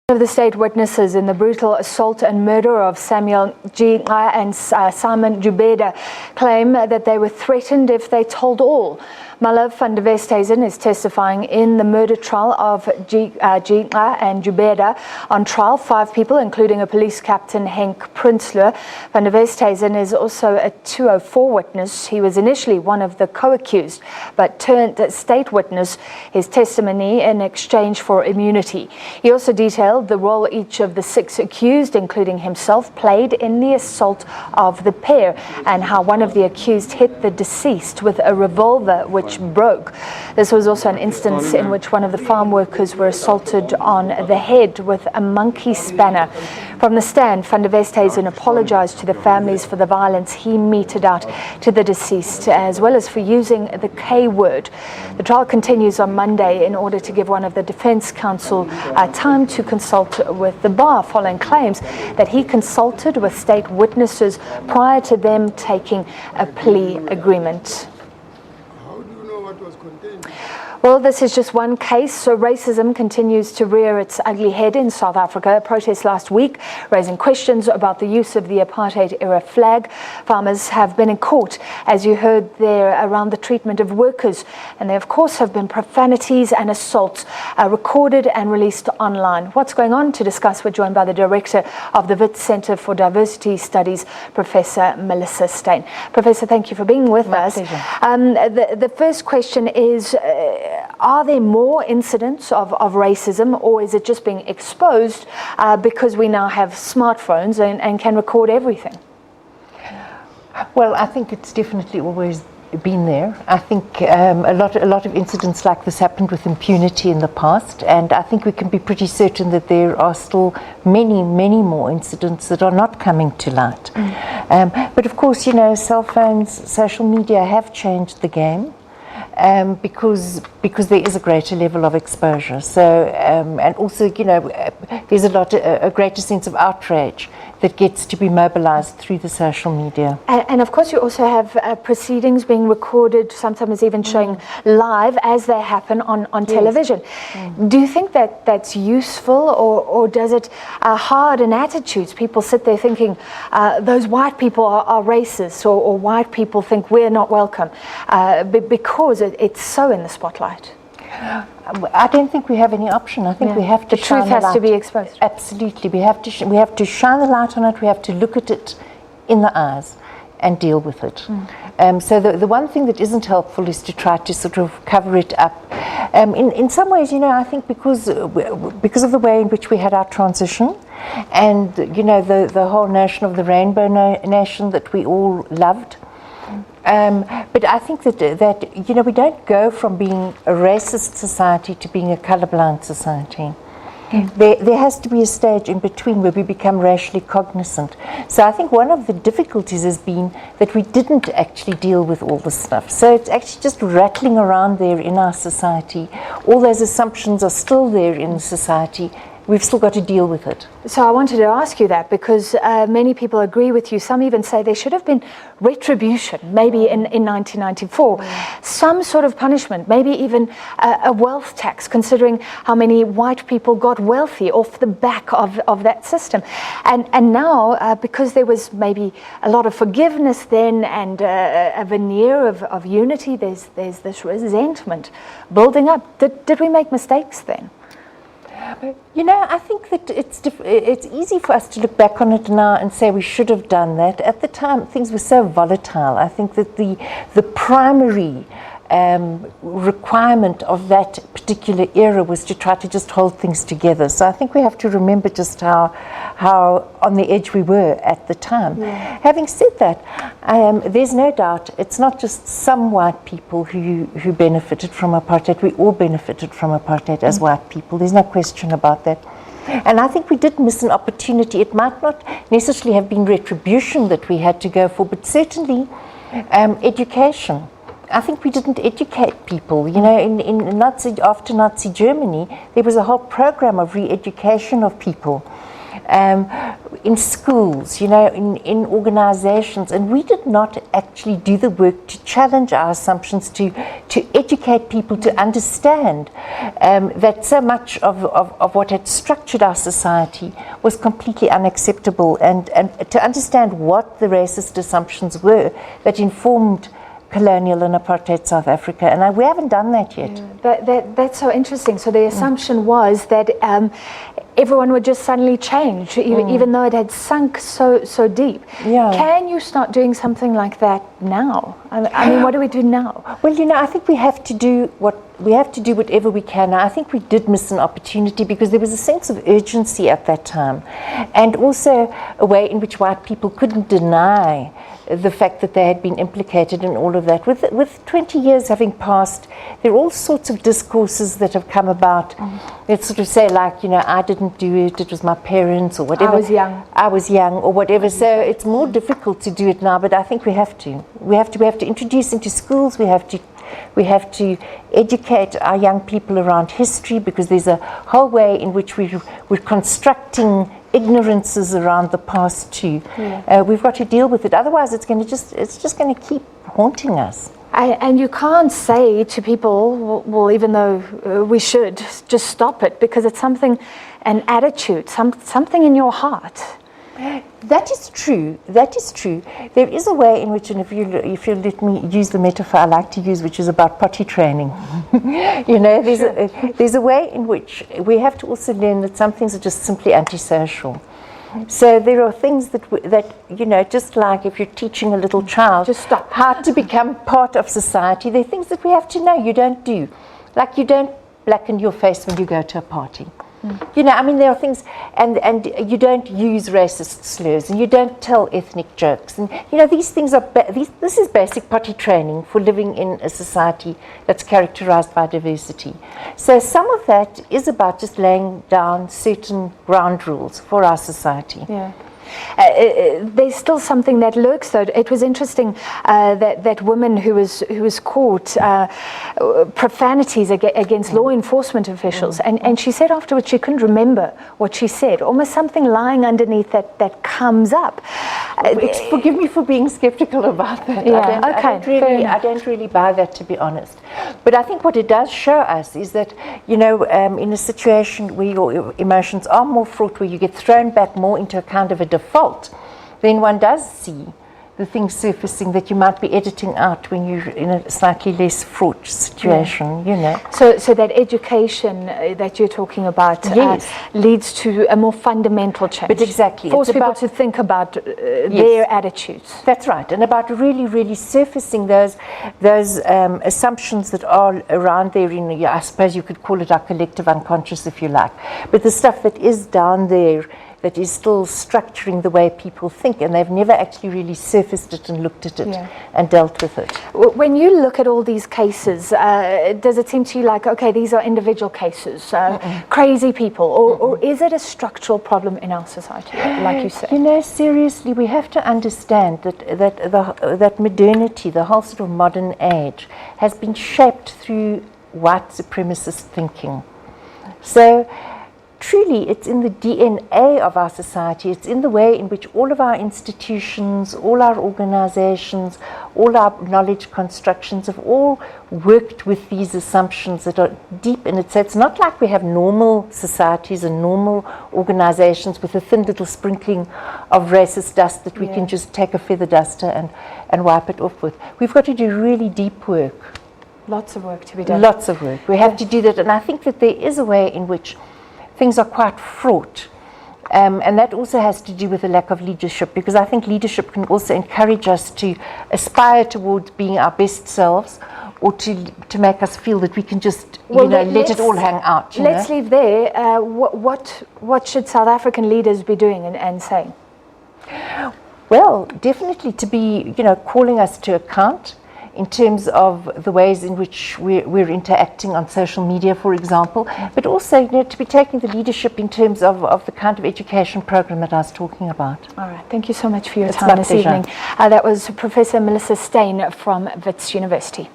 Of the state witnesses in the brutal assault and murder of Samuel G.A. and Simon Jubeda claim that they were threatened if they told all. Malou van der Westhuizen is testifying in the murder trial of G.A. and Jubeda. On trial, 5 people, including a police captain, Henk Prinsloo. Van der Westhuizen is also a 204 witness. He was initially one of the co-accused, but turned state witness, his testimony in exchange for immunity. He also detailed the role each of the 6 accused, including himself, played in the assault of the pair, and how one of the accused hit the deceased with a revolver which broke. This was also an instance in which one of the farm workers were assaulted on the head with a monkey spanner. From the stand, Van der Westhuizen apologized to the families for the violence he meted out to the deceased, as well as for using the K word. The trial continues on Monday in order to give one of the defense counsel time to consult with the bar, following claims that he consulted with state witnesses prior to them taking a plea agreement. Well, this is just one case. So racism continues to rear its ugly head in South Africa. A protest last week raising questions about the use of the apartheid-era flag. Farmers have been in court, as you heard there, around the treatment of workers. And there, of course, have been profanities and assaults recorded and released online. What's going on? To discuss, we're joined by the director of the Wits Centre for Diversity Studies, Professor Melissa Steyn. Professor, thank you for being with us. The first question is, are there more incidents of racism, or is it just being exposed because we now have smartphones and can record everything? Well, I think it's definitely always been there. I think a lot of incidents like this happened with impunity in the past, and I think we can be pretty certain that there are still many more incidents that are not coming to light. But of course, you know, cell phones, social media have changed the game. Because there is a greater level of exposure. So, and also, you know, there's a greater sense of outrage that gets to be mobilized through the social media. And of course, you also have proceedings being recorded, sometimes even showing live as they happen on television. Do you think that that's useful, or does it harden attitudes? People sit there thinking those white people are racist, or white people think we're not welcome because it's so in the spotlight. I don't think we have any option. I think we have to shine the light. The truth has to be exposed. Absolutely. We have to shine the light on it. We have to look at it in the eyes and deal with it. So the one thing that isn't helpful is to try to sort of cover it up. In some ways, you know, I think because of the way in which we had our transition, and, you know, the whole notion of the rainbow nation that we all loved. But I think that you know, we don't go from being a racist society to being a colorblind society. There has to be a stage in between where we become racially cognizant. So I think one of the difficulties has been that we didn't actually deal with all this stuff. So it's actually just rattling around there in our society. All those assumptions are still there in the society. We've still got to deal with it. So I wanted to ask you that because many people agree with you. Some even say there should have been retribution, maybe in 1994. Some sort of punishment, maybe even a wealth tax, considering how many white people got wealthy off the back of that system. And now, because there was maybe a lot of forgiveness then and a veneer of unity, there's this resentment building up. Did we make mistakes then? You know, I think that it's easy for us to look back on it now and say we should have done that. At the time, things were so volatile. I think that the primary requirement of that particular era was to try to just hold things together. So I think we have to remember just how on the edge we were at the time. Having said that, there's no doubt it's not just some white people who benefited from apartheid. We all benefited from apartheid as white people. There's no question about that. And I think we did miss an opportunity. It might not necessarily have been retribution that we had to go for, but certainly education. I think we didn't educate people. You know, after Nazi Germany, there was a whole program of re-education of people. in schools, in organizations, and we did not actually do the work to challenge our assumptions, to educate people to understand that so much of what had structured our society was completely unacceptable, and to understand what the racist assumptions were that informed colonial and apartheid South Africa, and we haven't done that yet. Yeah, that's so interesting. So the assumption was that everyone would just suddenly change, even though it had sunk so deep. Yeah. Can you start doing something like that now? I mean, what do we do now? Well, I think we have to do whatever we can. I think we did miss an opportunity because there was a sense of urgency at that time, and also a way in which white people couldn't deny the fact that they had been implicated in all of that. With 20 years having passed, there are all sorts of discourses that have come about that sort of say, like, I didn't do it, it was my parents or whatever. I was young or whatever. So it's more difficult to do it now, but I think we have to. We have to introduce into schools, we have to educate our young people around history, because there's a whole way in which we're constructing ignorances around the past too. Yeah. We've got to deal with it. Otherwise, it's just going to keep haunting us. And you can't say to people, well, even though we should, just stop it, because it's an attitude, something in your heart. That is true. There is a way in which, and if you let me use the metaphor I like to use, which is about potty training. There's a way in which we have to also learn that some things are just simply antisocial. So there are things that just like if you're teaching a little child just stop. How to become part of society, there are things that we have to know you don't do. Like you don't blacken your face when you go to a party. There are things, and you don't use racist slurs, and you don't tell ethnic jokes, and these things are this is basic potty training for living in a society that's characterized by diversity. So some of that is about just laying down certain ground rules for our society. Yeah. There's still something that lurks, though. It was interesting that woman who was caught profanities against law enforcement officials, and she said afterwards she couldn't remember what she said. Almost something lying underneath that comes up. Forgive me for being skeptical about that. Yeah, I don't really buy that, to be honest. But I think what it does show us is that in a situation where your emotions are more fraught, where you get thrown back more into a kind of a default, then one does see the things surfacing that you might be editing out when you're in a slightly less fraught situation, So that education that you're talking about leads to a more fundamental change. But exactly. Force people to think about their attitudes. That's right. And about really, really surfacing those assumptions that are around there I suppose you could call it our collective unconscious, if you like. But the stuff that is down there that is still structuring the way people think, and they've never actually really surfaced it and looked at it and dealt with it. When you look at all these cases, does it seem to you like, okay, these are individual cases, crazy people, or is it a structural problem in our society, like you say? Seriously, we have to understand that modernity, the whole sort of modern age, has been shaped through white supremacist thinking. So truly, it's in the DNA of our society. It's in the way in which all of our institutions, all our organizations, all our knowledge constructions have all worked with these assumptions that are deep in it. So it's not like we have normal societies and normal organizations with a thin little sprinkling of racist dust that we can just take a feather duster and wipe it off with. We've got to do really deep work. Lots of work to be done. Lots of work. We have to do that. And I think that there is a way in which things are quite fraught, and that also has to do with a lack of leadership, because I think leadership can also encourage us to aspire towards being our best selves, or to make us feel that we can just let it all hang out. Let's leave there. What should South African leaders be doing and saying? Well, definitely to be calling us to account in terms of the ways in which we're interacting on social media, for example, but also to be taking the leadership in terms of the kind of education program that I was talking about. All right, thank you so much for your time this evening. That was Professor Melissa Steyn from Wits University.